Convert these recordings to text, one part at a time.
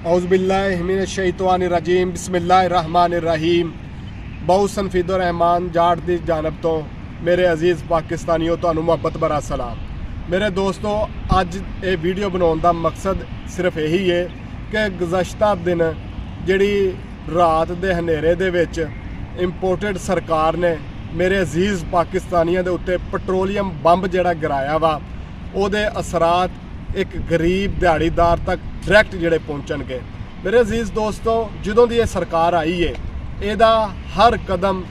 औज़ुबिल्लाहिमिनश्शैतानिर्रजीम बिस्मिल्लाहिर्रहमानिर्रहीम। बहुत सनफीदुर रहमान जाट दी जानब तो मेरे अजीज़ पाकिस्तानियों तो मुहब्बत भरा सलाम। मेरे दोस्तों, अज ये वीडियो बनाने का मकसद सिर्फ यही है कि गुज़श्ता दिन जिहड़ी रात दे हनेरे दे विच इंपोर्टेड सरकार ने मेरे अजीज़ पाकिस्तानियों के उत्ते पेट्रोलियम बंब जिहड़ा गिराया वा ਉਹਦੇ असरात एक गरीब दिहाड़ीदार तक डायरैक्ट ਜਿਹੜੇ ਪਹੁੰਚਣਗੇ। मेरे अजीज़ दोस्तों, ਜਦੋਂ ਦੀ ਇਹ ਸਰਕਾਰ आई है ਇਹਦਾ हर कदम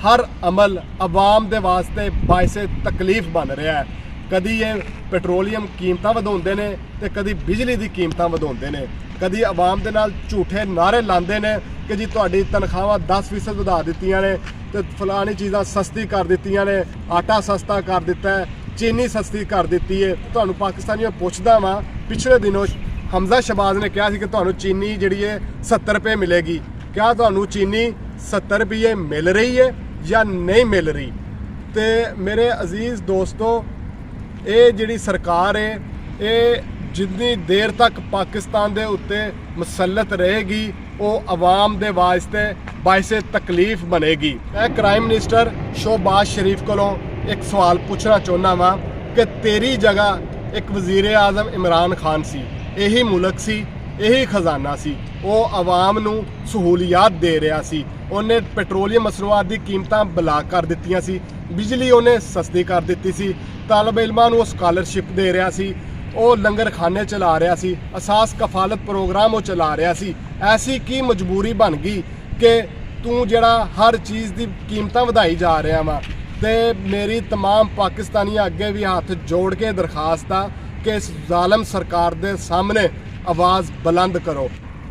हर अमल आवाम ਦੇ ਵਾਸਤੇ ਬਾਇਸੇ तकलीफ बन रहा है। कदी ये पेट्रोलियम कीमतां ਵਧਾਉਂਦੇ ने ते कदी बिजली दी कीमतां ਵਧਾਉਂਦੇ ने, कदी आवाम ਦੇ ਨਾਲ ਝੂਠੇ नारे ਲਾਉਂਦੇ ने कि जी ਤੁਹਾਡੀ तनख्वाहां 10% ਵਧਾ ਦਿੱਤੀਆਂ ਨੇ ਤੇ फलानी चीज़ां सस्ती कर ਦਿੱਤੀਆਂ ने, आटा सस्ता कर दिता है, चीनी सस्ती कर दी है। तो पाकिस्तानियों पुछदा वा, पिछले दिनों हमजा शहबाज ने कहा कि तो चीनी जी है 70 रुपये मिलेगी। क्या तो चीनी 70 रुपये मिल रही है या नहीं मिल रही? तो मेरे अजीज़ दोस्तों, ये जी सरकार है ये जितनी देर तक पाकिस्तान के उत्ते मुसलत रहेगी वो आवाम के वास्ते बाइसे तकलीफ बनेगी। क्राइम मिनिस्टर शहबाज शरीफ को एक सवाल पूछना चाहना वा कि तेरी जगह एक वजीर आज़म इमरान खान सी, यही मुल्क सी, यही खजाना सी, वो आवाम नू सहूलियात दे रहा सी। उन्हें पेट्रोलियम मसनूआत की कीमतां बला कर दित्तियां सी, बिजली उन्हें सस्ती कर दी सी, तालब इलमां नू स्कॉलरशिप दे रहा सी, वो लंगर खाने चला रहा सी, असास कफालत प्रोग्राम वो चला रहा सी। ऐसी की मजबूरी बन गई कि तू जड़ा हर चीज़ की कीमतां वधाई जा रहा वा। तो मेरी तमाम पाकिस्तानियों अगे भी हाथ जोड़ के दरखास्त आ कि इस जालम सरकार के सामने आवाज़ बुलंद करो।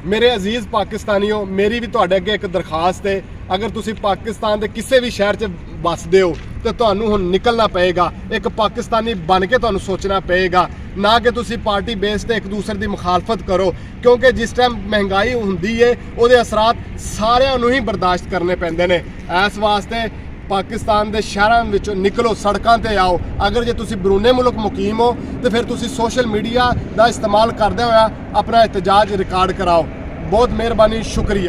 मेरे अजीज़ पाकिस्तानियों, मेरी भी तुहाडे अगे एक दरखास्त है, अगर तुसी पाकिस्तान के किसी भी शहर च बसदे हो तो तुहानू हुण निकलना पएगा, एक पाकिस्तानी बन के तुहानू सोचना पएगा, ना कि तुसी पार्टी बेस ते एक दूसरे की मुखालफत करो। क्योंकि जिस टाइम महंगाई हुंदी है उहदे असरात सारिਆਂ ਨੂੰ ही बर्दाश्त करने पैंदे ने। इस वास्ते पाकिस्तान के शहरों में निकलो, सड़कों पर आओ। अगर जे तुसी बरूने मुल्क मुकीम हो तो फिर तुसी सोशल मीडिया का इस्तेमाल करते हुए अपना एहतजाज रिकॉर्ड कराओ। बहुत मेहरबानी, शुक्रिया।